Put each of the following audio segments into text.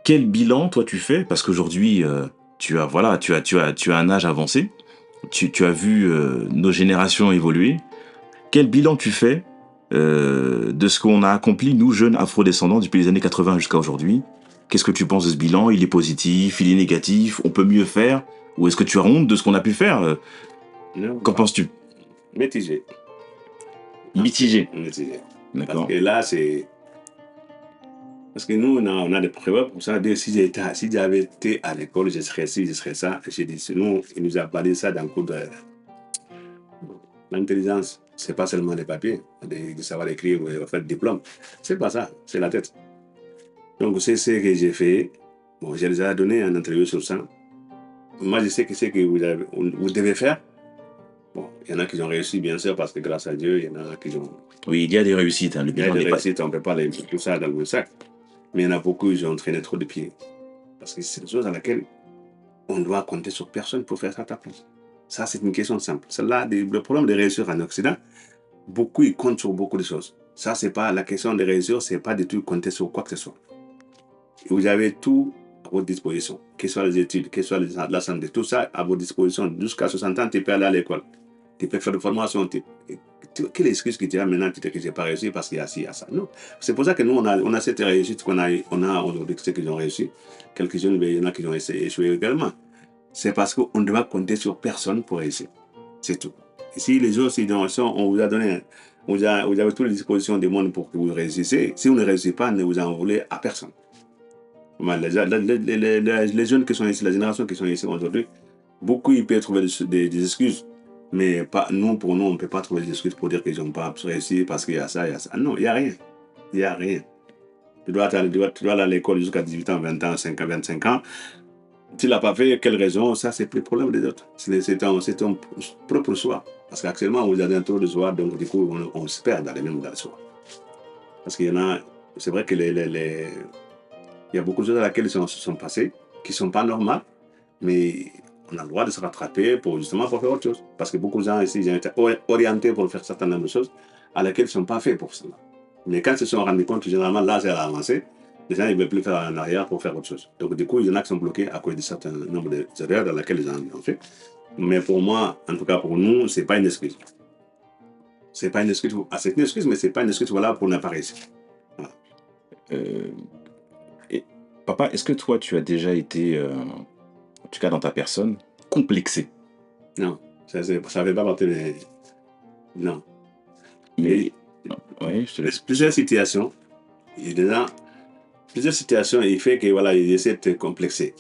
Quel bilan toi tu fais? Parce qu'aujourd'hui, tu as voilà, tu as un âge avancé. Tu as vu, nos générations évoluer. Quel bilan tu fais, de ce qu'on a accompli, nous, jeunes afro-descendants, depuis les années 80 jusqu'à aujourd'hui? Qu'est-ce que tu penses de ce bilan? Il est positif? Il est négatif? On peut mieux faire? Ou est-ce que tu as honte de ce qu'on a pu faire? Non, Qu'en penses-tu? mitigé. Mitigé. Mitigé. Parce D'accord. que là, c'est. Parce que nous, on a des preuves pour ça. Si j'avais été à l'école, je serais ci, je serais ça. J'ai dit, sinon, il nous a parlé ça dans le cours de l'intelligence. C'est pas seulement les papiers, de savoir écrire ou faire diplôme. C'est pas ça, c'est la tête. Donc, c'est ce que j'ai fait. Bon, je les ai donné un interview sur ça. Moi, je sais que c'est que vous devez faire. Bon, il y en a qui ont réussi, bien sûr, parce que grâce à Dieu, il y en a qui ont. Oui, il y a des réussites, hein. Le Il y a bilan des n'est pas... réussites, on ne peut pas tout ça dans le sac. Mais il y en a beaucoup qui ont traîné trop de pieds. Parce que c'est une chose à laquelle on doit compter sur personne pour faire ça à ta place. Ça, c'est une question simple. Celle-là, le problème de réussir en Occident, beaucoup, ils comptent sur beaucoup de choses. Ça, c'est pas la question de réussir, c'est pas du tout compter sur quoi que ce soit. Vous avez tout à votre disposition, que ce soit les études, que ce soit la santé, tout ça à votre disposition. Jusqu'à 60 ans, tu peux aller à l'école, tu peux faire de formation. Quelle excuse que tu as maintenant que tu n'as pas réussi parce qu'il y a ci, il y a ça? Non. C'est pour ça que nous, on a cette réussite qu'on a aujourd'hui, ceux qui ont réussi. Quelques-uns, il y en a qui ont essayé échoué également. C'est parce qu'on ne doit compter sur personne pour réussir. C'est tout. Et si les autres, on vous a donné, vous avez toutes les dispositions du monde pour que vous réussissiez, si vous ne réussissez pas, ne vous en voulez à personne. Les jeunes qui sont ici, la génération qui sont ici aujourd'hui, beaucoup ils peuvent trouver des excuses. Mais pas, nous, pour nous, on ne peut pas trouver des excuses pour dire qu'ils n'ont pas réussi parce qu'il y a ça, il y a ça. Non, il n'y a rien. Il n'y a rien. Tu dois aller à l'école jusqu'à 18 ans, 20 ans, 5 ans, 25 ans. Tu ne l'as pas fait, quelle raison? Ça, c'est plus le problème des autres. C'est ton propre choix. Parce qu'actuellement, vous avez un trop de choix, donc du coup, on se perd dans les mêmes dans le choix. Parce qu'il y en a, c'est vrai que il y a beaucoup de choses à laquelle ils se sont passées, qui ne sont pas normales, mais on a le droit de se rattraper justement pour faire autre chose. Parce que beaucoup de gens ici, ils ont été orientés pour faire certaines choses à laquelle ils ne sont pas faits pour cela. Mais quand ils se sont rendus compte que généralement l'âge a avancé, les gens ne veulent plus faire en arrière pour faire autre chose. Donc du coup, il y en a qui sont bloqués à cause de certains nombres d'erreurs dans lesquelles ils ont fait. Mais pour moi, en tout cas pour nous, ce n'est pas une excuse. C'est pas une excuse. C'est une excuse, mais ce n'est pas une excuse voilà, pour ne pas réussir. Voilà. Euh, et, papa, est-ce que toi, tu as déjà été, en tout cas dans ta personne, complexé? Non, ça ne fait pas partie de... Non. Mais, Et oui, je te laisse. plusieurs situations, il y a plusieurs situations, il fait que voilà, il essaie de te complexer.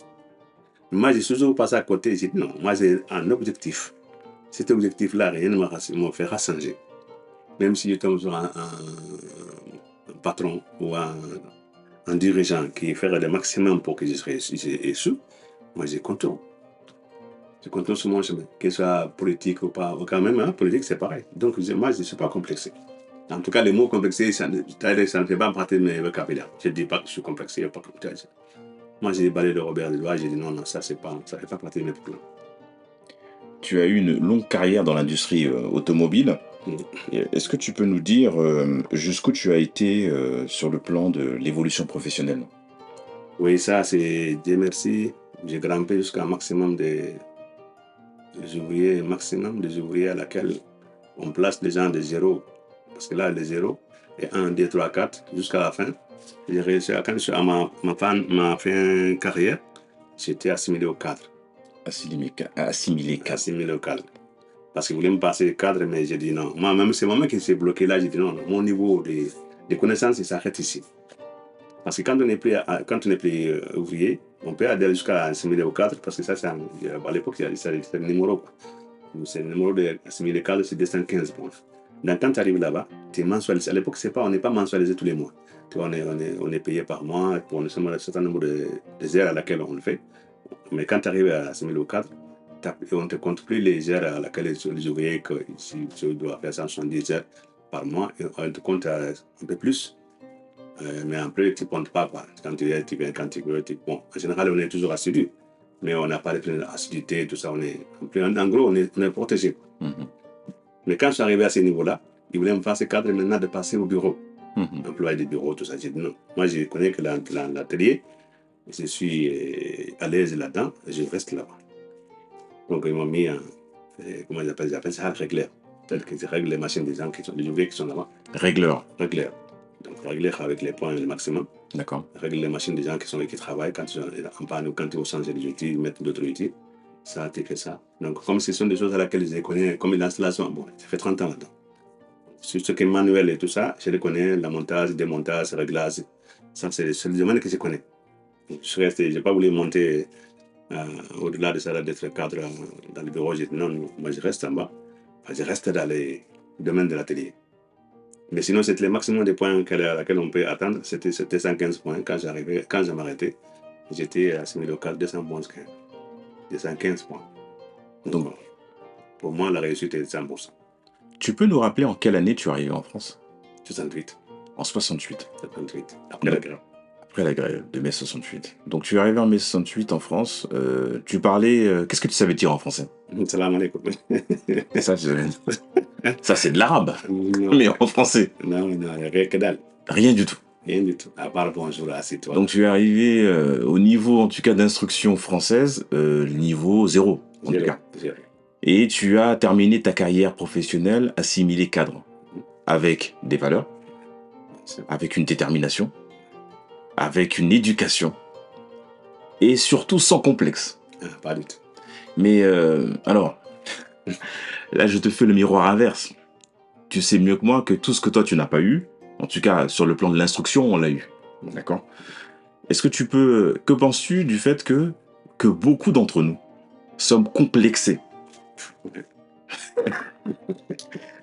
Moi, j'ai toujours passé à côté, j'ai dit non, moi j'ai un objectif. Cet objectif-là, rien ne me fera changer. Même si je tombe sur un patron ou un dirigeant qui ferait le maximum pour que j'échoue, moi je contourne. Je contourne sur mon chemin, que ce soit politique ou pas. Ou quand même, hein, politique c'est pareil. Donc moi je ne suis pas complexé. En tout cas, les mots complexés, ça ne fait pas partie de mes vocabulaires. Je ne dis pas que je suis complexé, pas complexé. Moi, j'ai balayé de Robert Delois, j'ai dit non, non, ça, ça fait pas partie de mes plans. Tu as eu une longue carrière dans l'industrie automobile. Est-ce que tu peux nous dire jusqu'où tu as été sur le plan de l'évolution professionnelle? Oui, ça, c'est Dieu merci. J'ai grimpé jusqu'à un maximum des ouvriers à laquelle on place des gens de zéro. Parce que là, les zéros, et 1, 2, 3, 4, jusqu'à la fin. J'ai réussi quand ma femme m'a fait une carrière, j'étais assimilé au cadre. Assimilé cadre. Assimilé au cadre. Parce qu'il voulait me passer cadre, mais j'ai dit non. Moi-même, c'est moi-même qui s'est bloqué là. J'ai dit non, mon niveau de connaissances, il s'arrête ici. Parce que quand on n'est plus ouvrier, on peut aller jusqu'à assimiler au cadre, parce que ça, à l'époque, c'est le numéro. C'est le numéro d'assimiler cadre, c'est 215 points. Donc quand tu arrives là-bas, tu es mensualisé. À l'époque, on n'est pas mensualisé tous les mois. On est payé par mois pour un certain nombre de heures à laquelle on le fait. Mais quand tu arrives à assimiler au cadre, on ne te compte plus les heures à laquelle les ouvriers, si tu dois faire 170 heures par mois, on te compte un peu plus. Mais après, tu ne comptes pas. Quand tu viens, bon, en général, on est toujours assidu. Mais on n'a pas d'assiduité, tout ça. En gros, on est protégé. Mm-hmm. Mais quand je suis arrivé à ce niveau-là, ils voulaient me faire ce cadre maintenant de passer au bureau. employé de bureau, tout ça. J'ai dit non. Moi, je connais que l'atelier, je suis à l'aise là-dedans, je reste là-bas. Donc, ils m'ont mis en, comment ils appellent ça, régleur. C'est-à-dire qu'ils règlent les machines des gens qui sont, les ouvriers qui sont là-bas. Régleur. Régleur. Donc, régleur avec les points le maximum. D'accord. Règle les machines des gens qui travaillent, quand ils sont en panne, quand ils vont changer les outils, mettre d'autres outils. Ça, tu fais ça. Donc, comme ce sont des choses à laquelle je les connais, comme l'installation, bon, ça fait 30 ans là-dedans. Sur ce qui est manuel et tout ça, je les connais, la montage, démontage, réglage. Ça, c'est le domaine que je connais. Donc, je n'ai pas voulu monter au-delà de ça, d'être cadre dans le bureau. J'ai dit non, non, moi je reste en bas. Enfin, je reste dans les domaines de l'atelier. Mais sinon, c'était le maximum des points à laquelle on peut atteindre. C'était 115 points. Quand je m'arrêtais, j'étais assimilé local 215 points. Donc, pour moi, la réussite est 100%. Tu peux nous rappeler en quelle année tu es arrivé en France? 68. En 68. 68. Après la grève. Après la grève de mai 68. Donc tu es arrivé en mai 68 en France. Tu parlais... qu'est-ce que tu savais dire en français? Salam alaikum. Ça, c'est de l'arabe. Mais en français. Non, rien que dalle. Rien du tout. Rien du tout. À part bonjour, assieds-toi. Donc tu es arrivé au niveau, en tout cas, d'instruction française, niveau 0, en tout cas. Et tu as terminé ta carrière professionnelle assimilée cadre, avec des valeurs, avec une détermination, avec une éducation, et surtout sans complexe. Pas du tout. Mais alors, là je te fais le miroir inverse. Tu sais mieux que moi que tout ce que toi tu n'as pas eu, en tout cas sur le plan de l'instruction, on l'a eu. D'accord? Est-ce que que penses-tu du fait que beaucoup d'entre nous sommes complexés?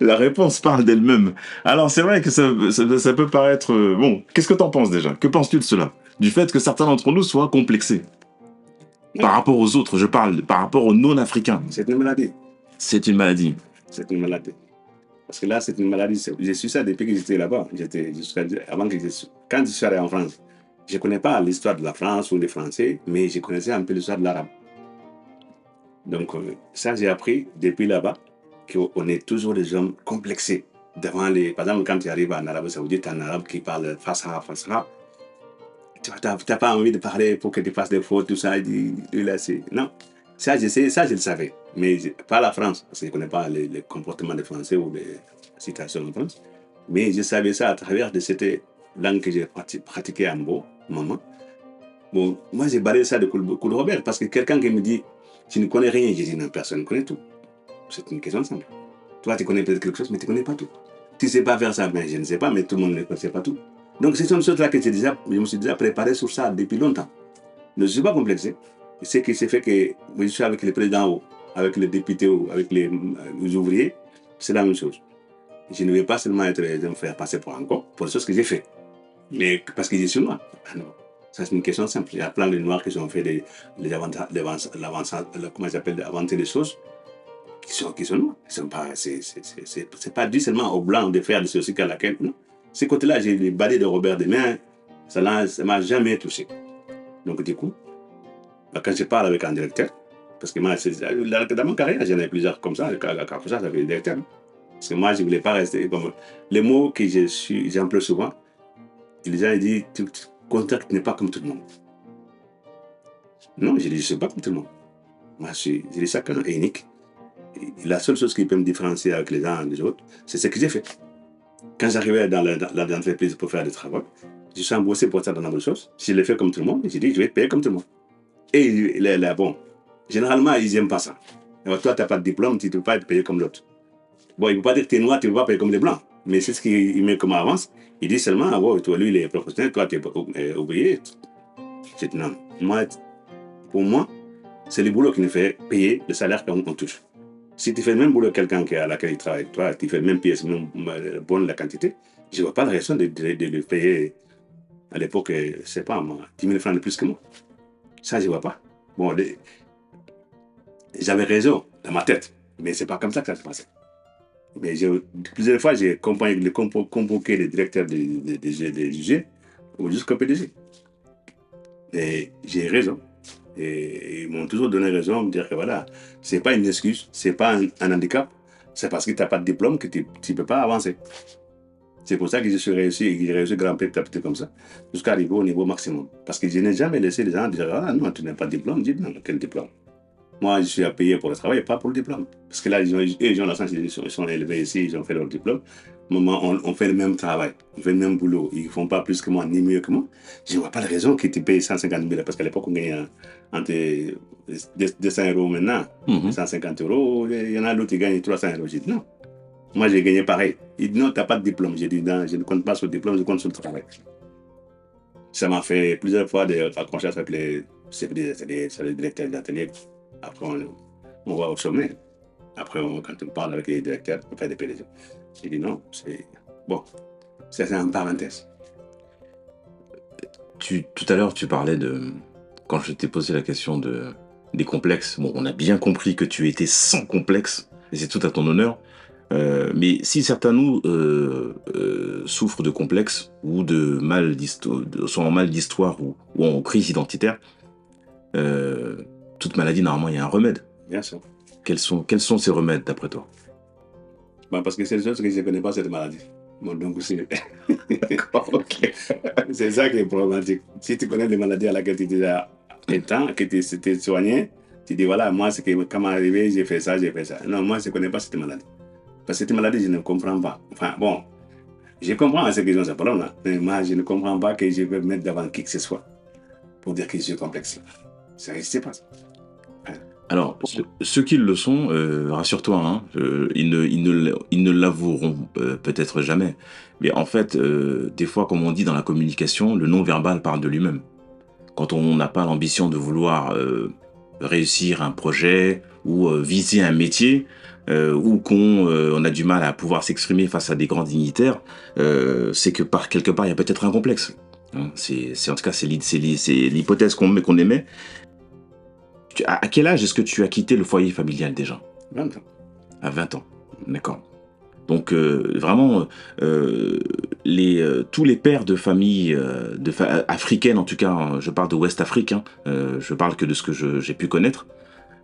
La réponse parle d'elle-même. Alors c'est vrai que ça peut paraître... bon, qu'est-ce que t'en penses déjà? Que penses-tu de cela? Du fait que certains d'entre nous soient complexés par rapport aux autres, je parle par rapport aux non-africains. C'est une maladie. C'est une maladie. C'est une maladie. Parce que là, c'est une maladie. J'ai su ça depuis que j'étais là-bas. Quand je suis allé en France, je ne connais pas l'histoire de la France ou des Français, mais je connaissais un peu l'histoire de l'arabe. Donc, ça, j'ai appris depuis là-bas qu'on est toujours des hommes complexés. Par exemple, quand tu arrives en Arabie Saoudite, un arabe qui parle fasha, tu n'as pas envie de parler pour que tu fasses des fautes, tout ça. Non. Ça, je le savais. Mais pas la France, parce que je ne connais pas les comportements des Français ou les situations en France. Mais je savais ça à travers de cette langue que j'ai pratiquée en beau moment. Bon, moi, j'ai balayé ça de coup de Robert, parce que quelqu'un qui me dit tu ne connais rien, je dis non, personne ne connaît tout. C'est une question simple. Toi, tu connais peut-être quelque chose, mais tu ne connais pas tout. Tu ne sais pas faire ça, mais je ne sais pas, mais tout le monde ne sait pas tout. Donc, c'est une chose là que je me suis déjà préparé sur ça depuis longtemps. Je ne suis pas complexé. Ce qui s'est fait que je suis avec les présidents, avec les députés, avec les ouvriers, c'est la même chose. Je ne vais pas seulement me faire passer pour un con pour les choses que j'ai fait. Mais parce que je suis noir. Non. Ça, c'est une question simple. Il y a plein de noirs qui ont fait inventer des choses qui sont noirs. C'est pas dû seulement aux blancs de faire des choses qu'à laquelle. Non. Ce côté-là, j'ai les balais de Robert Demain, ça ne m'a jamais touché. Donc, du coup, quand je parle avec un directeur, parce que moi, dans ma carrière, j'en ai plusieurs comme ça, ça fait des directeurs. Parce que moi, je ne voulais pas rester comme. Les mots que j'emploie souvent, les gens disent tu contact n'est pas comme tout le monde. Non, je dis je ne suis pas comme tout le monde. Moi, je dis chacun est unique. Et la seule chose qui peut me différencier avec les uns et les autres, c'est ce que j'ai fait. Quand j'arrivais dans l'entreprise pour faire du travail, je suis embauché pour faire de nombreuses choses. Je l'ai fait comme tout le monde, j'ai dit je vais te payer comme tout le monde. Et là, bon, généralement, ils n'aiment pas ça. Alors, toi, tu n'as pas de diplôme, tu ne peux pas être payé comme l'autre. Bon, il ne peut pas dire que tu es noir, tu ne peux pas payer comme les blancs. Mais c'est ce qu'il met comme avance. Il dit seulement, ah, bon, toi, lui, il est professionnel, toi, tu es ouvrier. Je dis non. Pour moi, c'est le boulot qui nous fait payer le salaire qu'on touche. Si tu fais le même boulot que quelqu'un à laquelle il travaille avec toi, tu fais le même pièce, même bonne la quantité, je ne vois pas la raison de le payer à l'époque, c'est pas moi, 10 000 francs de plus que moi. Ça, je ne vois pas. Bon, j'avais raison dans ma tête, mais ce n'est pas comme ça que ça se passait. Mais plusieurs fois, j'ai convoqué les directeurs des UG ou jusqu'au PDG. Et j'ai raison. Et ils m'ont toujours donné raison, me dire que voilà, ce n'est pas une excuse, ce n'est pas un handicap, c'est parce que tu n'as pas de diplôme que tu ne peux pas avancer. C'est pour ça que je suis réussi et que j'ai réussi à grimper petit à petit comme ça, jusqu'à arriver au niveau maximum. Parce que je n'ai jamais laissé les gens dire ah non, tu n'as pas de diplôme. Je dis non, quel diplôme? Moi, je suis à payer pour le travail, pas pour le diplôme. Parce que là, ils ont la chance, ils sont élevés ici, ils ont fait leur diplôme. Moi, on fait le même travail, on fait le même boulot. Ils ne font pas plus que moi, ni mieux que moi. Je ne vois pas de raison qu'ils te payent 150 000. Parce qu'à l'époque, on gagnait entre 200 euros maintenant, 150 euros. Il y en a d'autres qui gagnent 300 euros. J'ai dit non. Moi, j'ai gagné pareil. Il dit non, tu n'as pas de diplôme. J'ai dit non, je ne compte pas sur le diplôme, je compte sur le travail. Ça m'a fait plusieurs fois des accrochages avec les chefs des ateliers, les directeurs d'atelier. Après, on va au sommet. Après, quand on parle avec les directeurs, on fait des PDG. J'ai dit non, c'est bon. C'est en parenthèse. Tout à l'heure, tu parlais de... Quand je t'ai posé la question des complexes, bon, on a bien compris que tu étais sans complexe, et c'est tout à ton honneur. Mais si certains nous souffrent de complexes ou sont en mal d'histoire ou en crise identitaire, toute maladie, normalement, il y a un remède. Bien sûr. Quels sont ces remèdes, d'après toi? Parce que c'est le chose que je ne connais pas cette maladie. Bon, donc c'est... Ok. C'est ça qui est problématique. Si tu connais les maladies à laquelle tu étais étant, que tu t'es soigné, tu dis voilà, moi, c'est que quand m'est arrivé, j'ai fait ça, j'ai fait ça. Non, moi, je ne connais pas cette maladie. Parce que cette maladie, je ne comprends pas. Enfin, bon, je comprends ce qu'ils ont ce problème-là, mais moi, je ne comprends pas que je vais me mettre devant qui que ce soit pour dire que je suis complexe. Ça n'existe pas. Alors, ceux qui le sont, rassure-toi, hein, ils ne l'avoueront peut-être jamais. Mais en fait, des fois, comme on dit dans la communication, le non-verbal parle de lui-même. Quand on n'a pas l'ambition de vouloir réussir un projet ou viser un métier, ou qu'on a du mal à pouvoir s'exprimer face à des grands dignitaires, c'est que par quelque part, il y a peut-être un complexe. Hein, en tout cas, c'est l'hypothèse qu'on émet. À quel âge est-ce que tu as quitté le foyer familial déjà? 20 ans. À 20 ans, d'accord. Donc vraiment, tous les pères de famille africaines, en tout cas, hein, je parle de West Afrique, hein, je parle que de ce que j'ai pu connaître,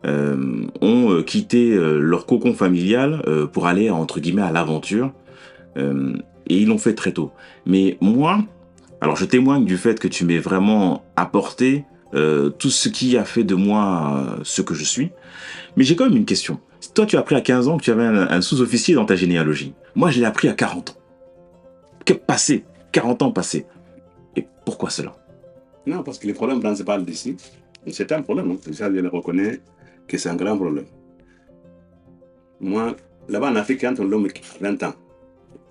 ont quitté leur cocon familial pour aller, entre guillemets, à l'aventure. Et ils l'ont fait très tôt. Mais moi, alors je témoigne du fait que tu m'aies vraiment apporté tout ce qui a fait de moi ce que je suis. Mais j'ai quand même une question. Toi, tu as appris à 15 ans que tu avais un sous-officier dans ta généalogie. Moi, je l'ai appris à 40 ans. 40 ans passés. Et pourquoi cela? Non, parce que le problème principal d'ici, c'est un problème. Hein. Ça, je le reconnais que c'est un grand problème. Moi, là-bas en Afrique, quand l'homme a 20 ans,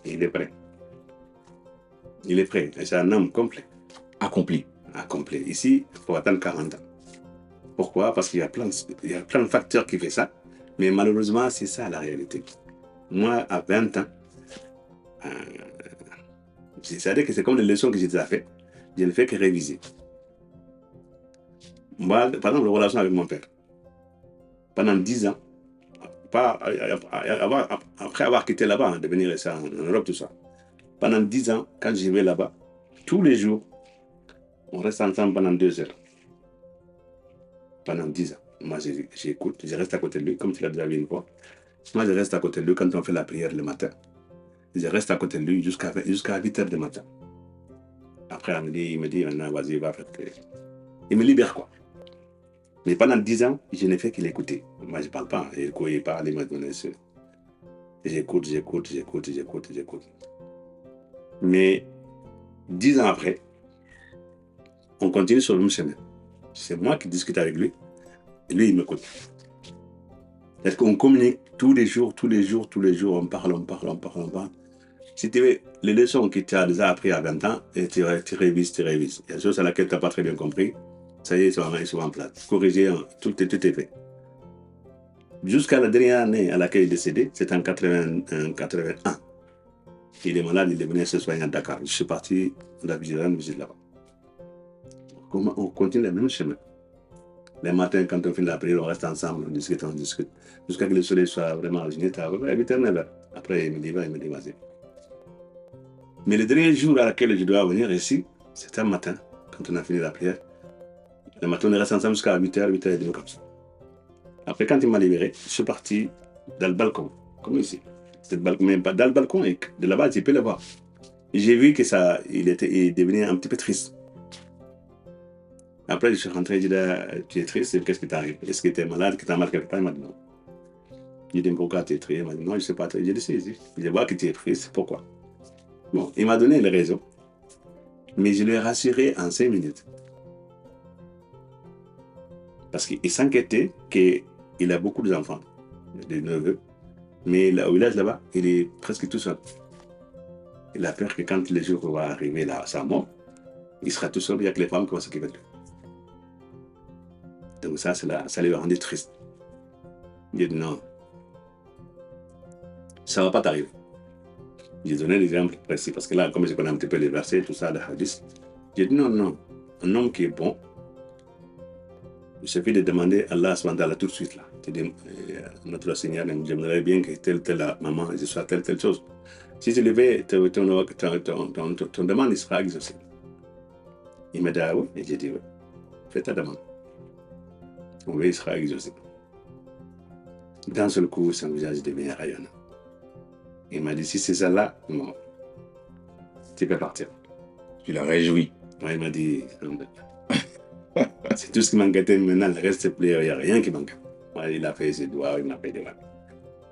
il est prêt. Il est prêt. Et c'est un homme complet. Accompli. Ici, il faut attendre 40 ans. Pourquoi? Parce qu'il y a plein de facteurs qui font ça. Mais malheureusement, c'est ça la réalité. Moi, à 20 ans, c'est-à-dire que c'est comme les leçons que j'ai déjà faites. Je ne fais que réviser. Moi, par exemple, la relation avec mon père. Pendant 10 ans, après avoir quitté là-bas, de venir ici en Europe, tout ça. Pendant 10 ans, quand j'y vais là-bas, tous les jours, on reste ensemble pendant 2 heures. Pendant 10 ans. Moi, j'écoute, je reste à côté de lui, comme tu l'as déjà vu une fois. Moi, je reste à côté de lui quand on fait la prière le matin. Je reste à côté de lui jusqu'à 8 heures du matin. Après, il me dit, maintenant, vas-y, va faire. Il me libère, quoi. Mais pendant 10 ans, je n'ai fait que l'écouter. Moi, je ne parle pas. Il parle, il m'a donné ce. J'écoute. Mais 10 ans après, on continue sur le même chemin. C'est moi qui discute avec lui. Et lui, il m'écoute. Est-ce qu'on communique tous les jours, on parle. Si tu veux, les leçons que tu as déjà appris à 20 ans, et tu révises. Il y a des choses à laquelle tu n'as pas très bien compris, ça y est, ils sont en place. Corriger, tout est fait. Jusqu'à la dernière année à laquelle il est décédé, c'était en 81. Il est malade, il est venu se soigner à Dakar. Je suis parti de la visite là-bas. On continue le même chemin. Les matins, quand on finit la prière, on reste ensemble, on discute. Jusqu'à que le soleil soit vraiment originaire, à 8h. Après, il me dit, vas-y. Mais le dernier jour à laquelle je dois venir ici, c'était un matin, quand on a fini la prière. Le matin, on reste ensemble jusqu'à 8h30 comme ça. Après, quand il m'a libéré, je suis parti dans le balcon, comme ici. Mais dans le balcon, et de là-bas, tu peux le voir. j'ai vu que ça, il devenait un petit peu triste. Après, je suis rentré, j'ai dit, tu es triste, qu'est-ce qui t'arrive? Est-ce que tu es malade, que tu as mal quelque part? Il m'a dit non. J'ai dit, pourquoi tu es triste? Il m'a dit, non, je ne sais pas. J'ai dit, si. Je vois que tu es triste, pourquoi? Bon, il m'a donné les raisons. Mais je l'ai rassuré en 5 minutes. Parce qu'il s'inquiétait qu'il a beaucoup d'enfants, des neveux. Mais là, au village là-bas, il est presque tout seul. Il a peur que quand le jour va arriver là, à sa mort, il sera tout seul, il n'y a que les femmes qui vont s'occuper de lui. Donc ça lui a rendu triste. Il dit non, ça ne va pas t'arriver. J'ai donné l'exemple précis parce que là, comme je connais un petit peu les versets, tout ça, les hadiths, j'ai dit non, un homme qui est bon, il suffit de demander à Allah SWT tout de suite là. Tu dis, notre Seigneur, j'aimerais bien que telle maman, je sois telle chose. Si tu le fais, ton demande il sera exaucée. Il m'a dit ah oui, et j'ai dit oui, fais ta demande. Oui, il sera exaucé. D'un seul coup, son visage devient rayonnant. Il m'a dit si c'est celle-là, non, tu peux partir. Tu l'as réjoui. Ouais, il m'a dit c'est tout ce qui m'inquiétait maintenant, le reste, il n'y a rien qui manque. Ouais, il a fait ses doigts, il m'a fait des mains.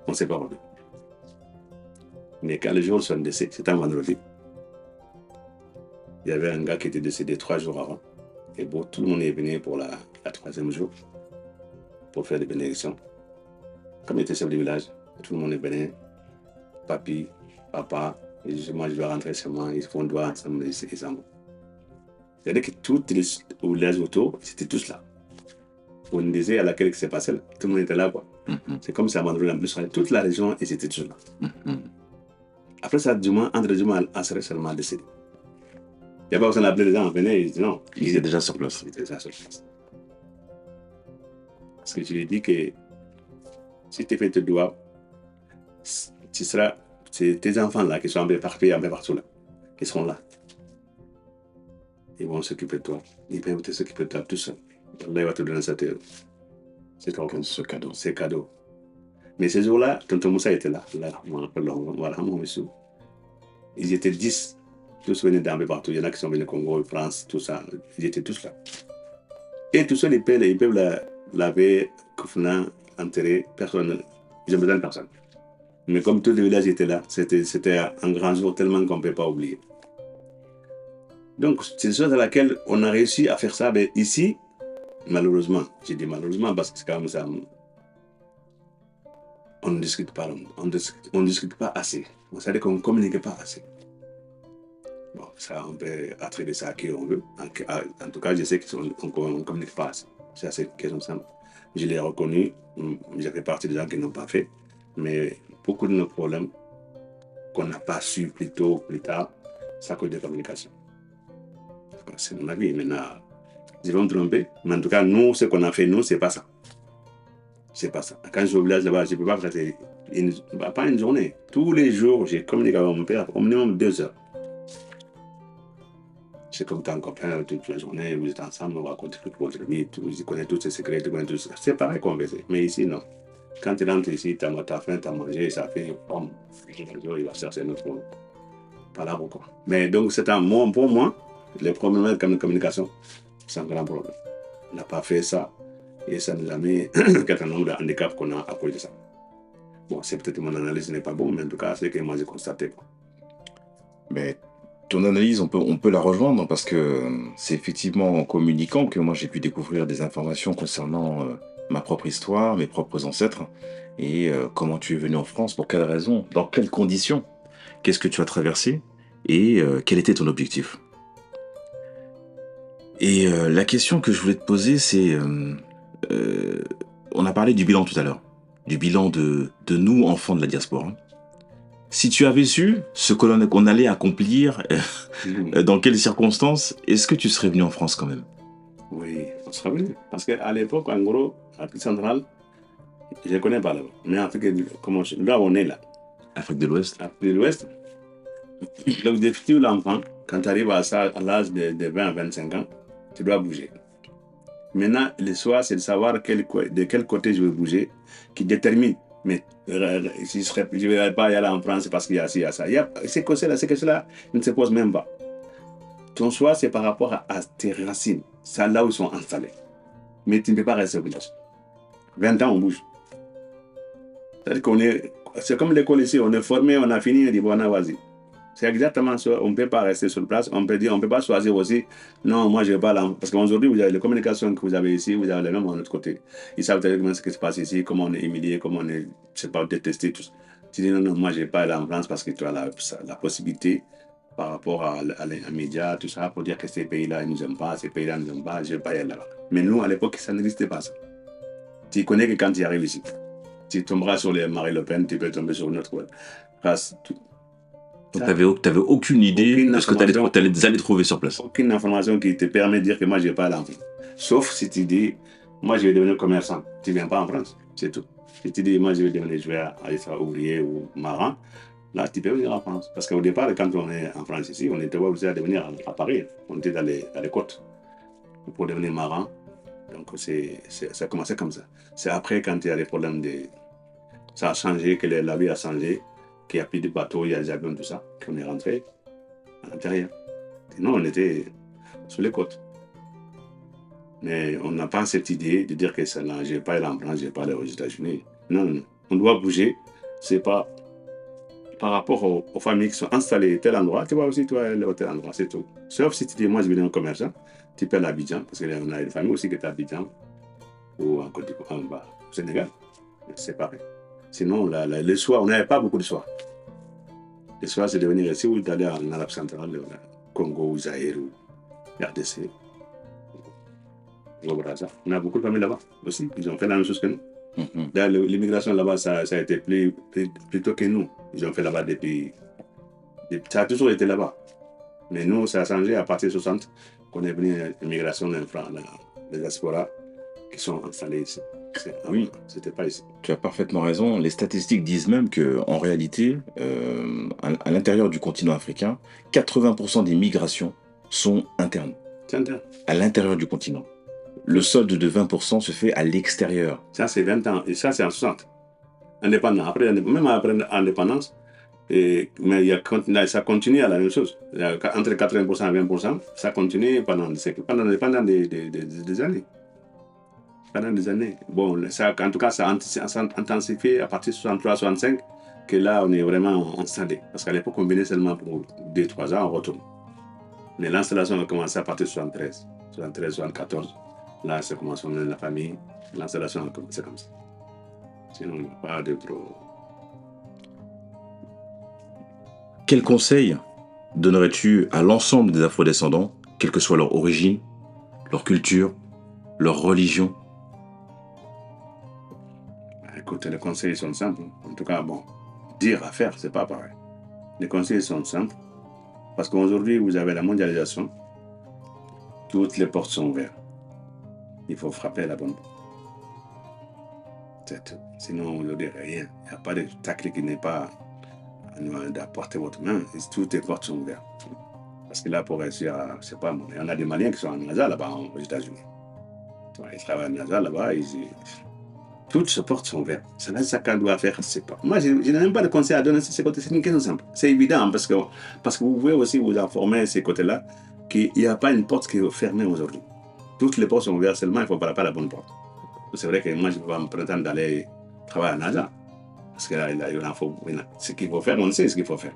On ne s'est pas revu. Mais quand le jour de son décès, c'était un vendredi, il y avait un gars qui était décédé 3 jours avant. Et bon, tout le monde est venu pour la 3e jour pour faire des bénédictions. Comme il était chef du village, tout le monde est venu. Papi, papa, et moi je dois rentrer chez moi, ils font doigt ensemble, ils s'en vont. C'est-à-dire que tous les villages autour, c'était tous là. On disait à laquelle c'est passé là. Tout le monde était là, quoi. C'est comme ça, en plus, toute la région, ils étaient tous là. Après ça, entre Juma et Asr, seulement décédé. Il n'y a pas besoin d'appeler les gens, venez, ils disent non. Il était déjà sur place. Il était déjà sur place. Parce que je lui ai dit que si tu fais tes doigts, tu seras, c'est tes enfants là qui sont un peu partout là, qui seront là. Ils vont s'occuper de toi. Ils peuvent s'occuper de toi tout seul. Allah va te donner ça. Ce cadeau. C'est cadeau. Mais ces jours-là, tonton Moussa était là. Ils étaient 10. Tous venaient d'un peu partout. Il y en a qui sont venus au Congo, France, tout ça. Ils étaient tous là. Et tout seul, ils peuvent laver, kufna, enterrer. Personne. Ils ont besoin de personne. Mais comme tous les villages étaient là, c'était un grand jour tellement qu'on ne peut pas oublier. Donc, c'est une chose à laquelle on a réussi à faire ça. Mais ici, malheureusement, j'ai dit malheureusement parce que c'est comme ça, on ne discute pas, on discute pas assez. C'est-à-dire qu'on ne communique pas assez. Bon, ça, on peut attribuer ça à qui on veut. En tout cas, je sais qu'on ne communique pas assez. C'est assez question simple. Je l'ai reconnu, j'ai fait partie des gens qui n'ont pas fait, mais beaucoup de nos problèmes qu'on n'a pas su plus tôt ou plus tard, c'est à cause de communication. C'est mon avis. Maintenant, je vais me tromper, mais en tout cas, nous, ce qu'on a fait, nous, c'est pas ça. C'est pas ça. Quand je suis au village là-bas, je ne peux pas faire pas une journée. Tous les jours, j'ai communiqué avec mon père au minimum 2 heures. C'est comme ton copain toute la journée, vous êtes ensemble, on raconte toute votre vie, vous connaissez tous ses secrets, tout ça. C'est pareil qu'on fait. Mais ici, non. Quand tu rentres ici, tu as faim, tu as mangé, ça fait, boum, il va chercher notre palabre, quoi. Mais donc, pour moi, les problèmes de communication, c'est un grand problème. On n'a pas fait ça. Et ça nous a mis un certain nombre de handicaps qu'on a à cause de ça. Bon, c'est peut-être mon analyse n'est pas bonne, mais en tout cas, c'est ce que moi j'ai constaté, quoi. Mais ton analyse, on peut la rejoindre parce que c'est effectivement en communiquant que moi j'ai pu découvrir des informations concernant ma propre histoire, mes propres ancêtres et comment tu es venu en France, pour quelles raisons, dans quelles conditions, qu'est-ce que tu as traversé et quel était ton objectif. Et la question que je voulais te poser, c'est on a parlé du bilan tout à l'heure, du bilan de nous, enfants de la diaspora. Si tu avais su ce qu'on allait accomplir, dans quelles circonstances, est-ce que tu serais venu en France quand même? Oui, on serait venu. Parce qu'à l'époque, en gros, Afrique centrale, je ne connais pas là-bas. Mais là où on est là. Afrique de l'Ouest. Afrique de l'Ouest. L'objectif de l'enfant, quand tu arrives à l'âge de 20 à 25 ans, tu dois bouger. Maintenant, le choix, c'est de savoir de quel côté je vais bouger, qui détermine Mais je ne vais pas y aller en France parce qu'il y a ci, il y a ça. Ces questions-là ne se posent même pas. Ton choix, c'est par rapport à tes racines. C'est là où ils sont installés. Mais tu ne peux pas rester au village. 20 ans, on bouge. C'est-à-dire c'est comme l'école ici, on est formé, on a fini, on dit bon, vas-y. C'est exactement ça. On ne peut pas rester sur place. On peut dire, on ne peut pas choisir aussi. Non, moi, je ne vais pas là. Parce qu'aujourd'hui, vous avez les communications que vous avez ici, vous avez les mêmes de l'autre côté. Ils savent exactement ce qui se passe ici, comment on est humilié, comment on est, je sais pas, détesté, tout ça. Tu dis non, non, moi, je ne vais pas aller en France parce que tu as la possibilité par rapport à les médias, tout ça, pour dire que ces pays-là, ils ne nous aiment pas, ces pays-là ne nous aiment pas, je ne vais pas y aller là-bas. Mais nous, à l'époque, ça n'existait pas ça. Tu connais que quand tu arrives ici, tu tomberas sur les Marie Le Pen, tu peux tomber sur une autre race. Donc, t'avais aucune idée de ce que t'allais trouver sur place. Aucune information qui te permet de dire que moi, je ne vais pas aller en France. Sauf si tu dis, moi, je vais devenir commerçant. Tu ne viens pas en France, c'est tout. Si tu dis, moi, je vais aller faire ouvrier ou marin, là, tu peux venir en France. Parce qu'au départ, quand on est en France ici, on était obligé de venir à Paris. On était dans les côtes pour devenir marin. Donc, ça a commencé comme ça. C'est après, quand il y a des problèmes ça a changé, que la vie a changé, qu'il n'y a plus de bateaux, il y a des avions, tout ça, qu'on est rentré à l'intérieur. Sinon, on était sur les côtes. Mais on n'a pas cette idée de dire que je ne vais pas aller en France, je ne vais pas aller aux États-Unis. Non, non, on doit bouger. C'est pas par rapport aux familles qui sont installées à tel endroit, tu vois aussi, tu vas aller à tel endroit, c'est tout. Sauf si tu dis, moi, je vais devenir commerçant, tu peux aller à Abidjan, parce qu'on a des familles aussi qui sont à Abidjan, ou en Côte d'Ivoire, au Sénégal. C'est pareil. Sinon, le soir, on n'avait pas beaucoup de soirs. Le soir, c'est de venir ici ou d'aller en Arabe centrale, Congo, ou Zaïre, ou RDC, ou Brazza. On a beaucoup de familles là-bas aussi. Ils ont fait la même chose que nous. D'ailleurs, l'immigration là-bas, ça a été plutôt que nous. Ils ont fait là-bas depuis. Ça a toujours été là-bas. Mais nous, ça a changé à partir de 60 qu'on est venu l'immigration des diasporas qui sont installés ici. Oui, c'était pas ici. Tu as parfaitement raison. Les statistiques disent même qu'en réalité, à l'intérieur du continent africain, 80% des migrations sont internes. C'est interne. À l'intérieur du continent. Le solde de 20% se fait à l'extérieur. Ça, c'est 20 ans. Et ça, c'est en 60. Indépendant. Même après l'indépendance, mais ça continue à la même chose. Entre 80% et 20%, ça continue pendant des siècles, pendant des années. Pendant des années. Bon, ça, en tout cas, ça a intensifié à partir de 63-65, que là, on est vraiment installé. Parce qu'à l'époque, on venait seulement pour 2-3 ans, on retourne. Mais l'installation a commencé à partir de 73, 74. Là, ça commence à venir la famille. L'installation a commencé comme ça. Sinon, il n'y a pas de trop. Quel conseil donnerais-tu à l'ensemble des afrodescendants, quelle que soit leur origine, leur culture, leur religion? Écoute, les conseils sont simples. En tout cas, bon, dire à faire, c'est pas pareil. Les conseils sont simples. Parce qu'aujourd'hui, vous avez la mondialisation. Toutes les portes sont ouvertes. Il faut frapper la bonne porte. C'est tout. Sinon, vous n'aurez rien. Il n'y a pas de tacle qui n'est pas d'apporter votre main. Toutes les portes sont ouvertes. Parce que là, pour réussir, c'est pas bon. Il y en a des Maliens qui sont en NASA là-bas, aux États-Unis. Ils travaillent en NASA là-bas. Toutes ces portes sont ouvertes. C'est là ça qu'on doit faire. C'est pas. Moi, je n'ai même pas de conseil à donner sur ces côtés. C'est une question simple. C'est évident parce que vous pouvez aussi vous informer ces côtés-là qu'il n'y a pas une porte qui est fermée aujourd'hui. Toutes les portes sont ouvertes, seulement il ne faut pas la bonne porte. C'est vrai que moi, je ne peux pas me prétendre d'aller travailler à NASA. Parce que là, ce qu'il faut faire, on sait ce qu'il faut faire.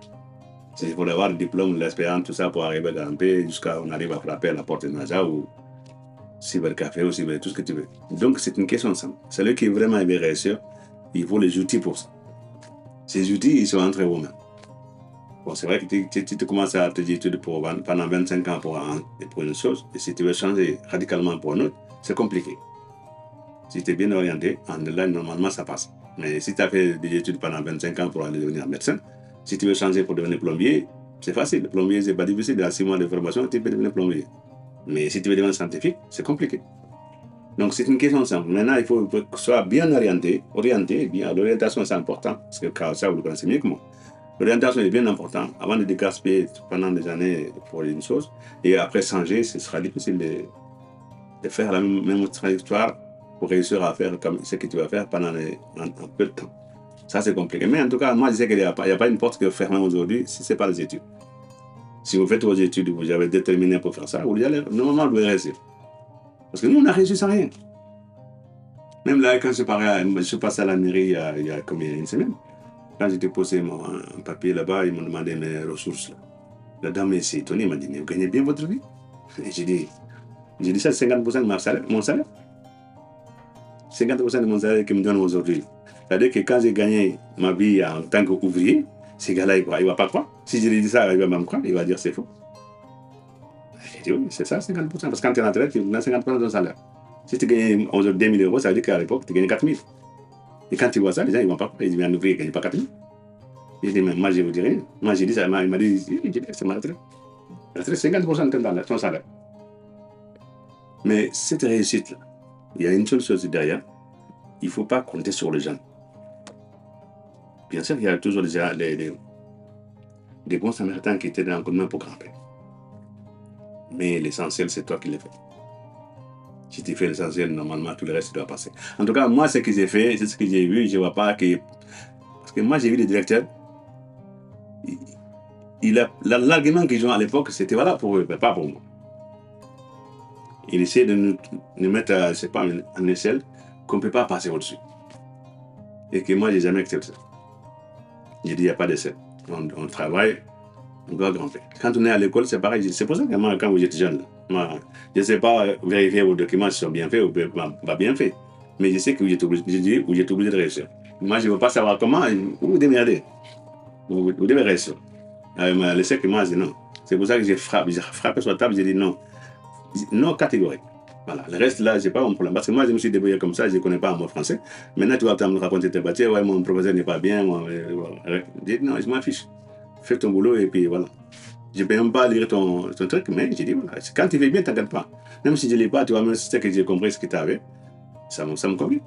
Il faut avoir le diplôme, l'expérience, tout ça pour arriver à grimper jusqu'à on arrive à frapper à la porte de NASA ou cybercafé ou cyber, tout ce que tu veux. Donc, c'est une question simple. Celui qui est vraiment veut réussir, il faut les outils pour ça. Ces outils, ils sont entre vous-mêmes. Bon, c'est vrai que tu commences à tes études pendant 25 ans pour une chose, et si tu veux changer radicalement pour une autre, c'est compliqué. Si tu es bien orienté, en là, normalement, ça passe. Mais si tu as fait des études pendant 25 ans pour aller devenir médecin, si tu veux changer pour devenir plombier, c'est facile. Le plombier, c'est pas difficile. Dans 6 mois de formation, tu peux devenir plombier. Mais si tu veux devenir scientifique, c'est compliqué. Donc, c'est une question simple. Maintenant, il faut que tu sois bien orienté. Bien. L'orientation, c'est important. Parce que ça, vous le connaissez mieux que moi. L'orientation est bien importante. Avant de gaspiller pendant des années pour une chose, et après changer, ce sera difficile de faire la même trajectoire pour réussir à faire comme ce que tu vas faire pendant un peu de temps. Ça, c'est compliqué. Mais en tout cas, moi, je sais qu'il n'y a pas une porte qui est fermée aujourd'hui si ce n'est pas les études. Si vous faites vos études, vous avez déterminé pour faire ça, vous allez, normalement, vous devez réussir. Parce que nous, on a réussi sans rien. Même là, quand je suis passé à la mairie il y a combien, une semaine, quand j'ai déposé un papier là-bas, ils m'ont demandé mes ressources. Là. La dame s'est étonnée, elle m'a dit, mais vous gagnez bien votre vie? Et j'ai dit ça, c'est 50% de mon salaire. 50% de mon salaire qu'ils me donnent aujourd'hui. C'est-à-dire que quand j'ai gagné ma vie en tant qu'ouvrier, ces gars-là, il ne va pas croire. Si je lui dis ça, il va même croire, il va dire c'est faux. J'ai dit oui, c'est ça, 50%. Parce que quand tu es en retraite, tu donnes 50% de ton salaire. Si tu gagnes aujourd'hui 2 000 euros, ça veut dire qu'à l'époque, tu gagnes 4 000. Et quand tu vois ça, les gens ne vont pas croire. Ils disent, un ouvrier ne gagne pas 4 000. J'ai dit, mais moi, je ne vous dis rien. Moi, j'ai dit ça, il m'a dit, c'est ma retraite. La retraite, 50% de ton salaire. Mais cette réussite-là, il y a une seule chose derrière. Il ne faut pas compter sur les gens. Bien sûr, il y a toujours des bons Samaritains qui étaient dans le coup de main pour grimper. Mais l'essentiel, c'est toi qui le fais. Si tu fais l'essentiel, normalement, tout le reste doit passer. En tout cas, moi, ce que j'ai fait, c'est ce que j'ai vu. Je ne vois pas que... Parce que moi, j'ai vu les directeurs. L'argument qu'ils ont à l'époque, c'était voilà pour eux, mais pas pour moi. Ils essaient de nous mettre, je ne sais pas, en échelle qu'on ne peut pas passer au-dessus. Et que moi, je n'ai jamais accepté ça. J'ai dit, il n'y a pas d'essai. On travaille, on doit grimper. Quand on est à l'école, c'est pareil. C'est pour ça que moi, quand vous êtes jeune, moi, je ne sais pas vérifier vos documents si sont bien faits ou pas bien faits. Mais je sais que vous êtes obligé de réussir. Moi, je ne veux pas savoir comment, vous démerdez. Vous devez réussir. L'essai que moi, je dis non. C'est pour ça que j'ai frappé sur la table, j'ai dit non. Non catégorique. Voilà. Le reste, là, je n'ai pas mon problème. Parce que moi, je me suis débrouillé comme ça, je ne connais pas un mot français. Maintenant, tu vas me raconter tes bâtiments, ouais, mon professeur n'est pas bien. Je dis non, je m'en fiche. Fais ton boulot et puis voilà. Je ne peux même pas lire ton truc, mais j'ai dit voilà. Quand tu fais bien, t'inquiète pas. Même si je ne lis pas, tu vas me dire que j'ai compris ce que tu avais. Ça me convient.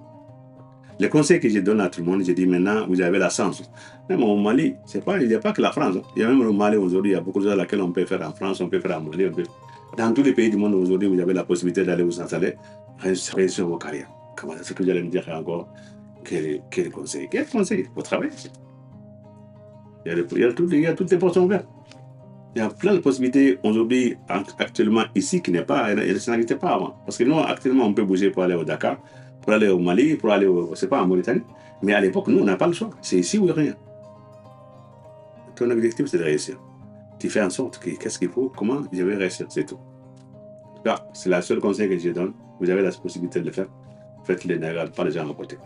Les conseils que je donne à tout le monde, je dis maintenant, vous avez la chance. Même au Mali, il n'y a pas que la France. Il y a même au Mali aujourd'hui, il y a beaucoup de choses à laquelle on peut faire en France, on peut faire en Mali. Dans tous les pays du monde aujourd'hui, vous avez la possibilité d'aller vous installer, réussir vos carrières. Comment est-ce que vous allez me dire encore quel conseil? Quel conseil? Vous travaillez. Il y a toutes les portes ouvertes. Il y a plein de possibilités aujourd'hui, actuellement ici, qui ça n'existait pas avant. Parce que nous, actuellement, on peut bouger pour aller au Dakar, pour aller au Mali, pour aller en Mauritanie. Mais à l'époque, nous, on n'a pas le choix. C'est ici ou rien. Ton objectif, c'est de réussir. Tu fais en sorte que qu'est-ce qu'il faut, comment je vais réussir, c'est tout. En tout cas, c'est la seule conseil que je donne. Vous avez la possibilité de le faire. Faites-le, ne regardez pas les gens à côté.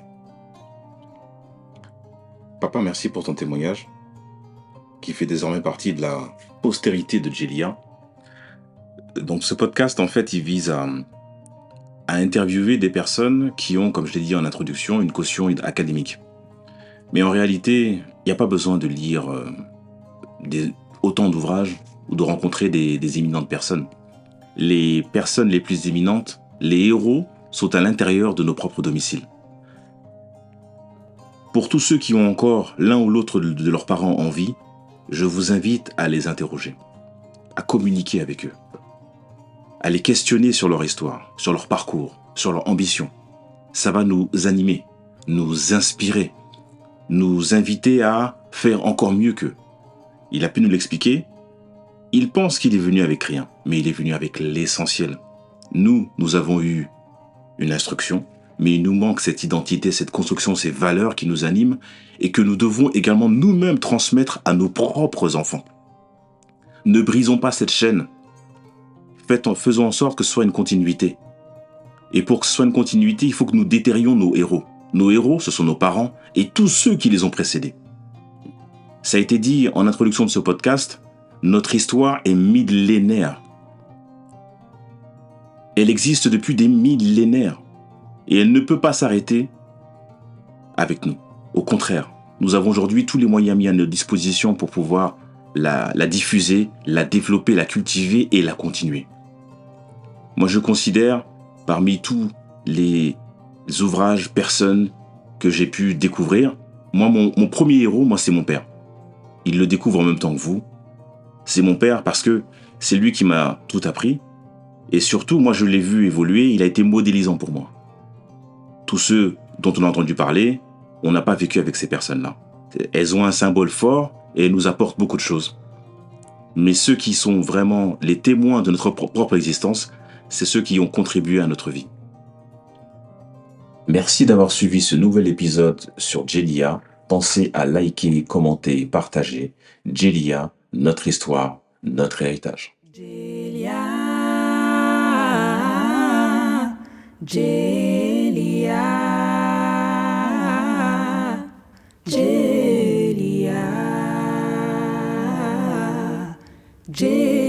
Papa, merci pour ton témoignage, qui fait désormais partie de la postérité de Djelia. Donc ce podcast, en fait, il vise à interviewer des personnes qui ont, comme je l'ai dit en introduction, une caution académique. Mais en réalité, il n'y a pas besoin de lire autant d'ouvrages ou de rencontrer des éminentes personnes. Les personnes les plus éminentes, les héros, sont à l'intérieur de nos propres domiciles. Pour tous ceux qui ont encore l'un ou l'autre de leurs parents en vie, je vous invite à les interroger, à communiquer avec eux, à les questionner sur leur histoire, sur leur parcours, sur leur ambition. Ça va nous animer, nous inspirer, nous inviter à faire encore mieux qu'eux. Il a pu nous l'expliquer. Il pense qu'il est venu avec rien, mais il est venu avec l'essentiel. Nous avons eu une instruction, mais il nous manque cette identité, cette construction, ces valeurs qui nous animent et que nous devons également nous-mêmes transmettre à nos propres enfants. Ne brisons pas cette chaîne. Faisons en sorte que ce soit une continuité. Et pour que ce soit une continuité, il faut que nous déterrions nos héros. Nos héros, ce sont nos parents et tous ceux qui les ont précédés. Ça a été dit en introduction de ce podcast, notre histoire est millénaire. Elle existe depuis des millénaires. Et elle ne peut pas s'arrêter avec nous. Au contraire, nous avons aujourd'hui tous les moyens mis à notre disposition pour pouvoir la diffuser, la développer, la cultiver et la continuer. Moi, je considère, parmi tous les ouvrages, personnes que j'ai pu découvrir, moi, mon premier héros, c'est mon père. Il le découvre en même temps que vous. C'est mon père parce que c'est lui qui m'a tout appris. Et surtout, moi, je l'ai vu évoluer. Il a été modélisant pour moi. Tous ceux dont on a entendu parler, on n'a pas vécu avec ces personnes-là. Elles ont un symbole fort et elles nous apportent beaucoup de choses. Mais ceux qui sont vraiment les témoins de notre propre existence, c'est ceux qui ont contribué à notre vie. Merci d'avoir suivi ce nouvel épisode sur Djelia. Pensez à liker, commenter, partager. Djelia, notre histoire, notre héritage. Djelia, Djelia, Djelia, Djelia.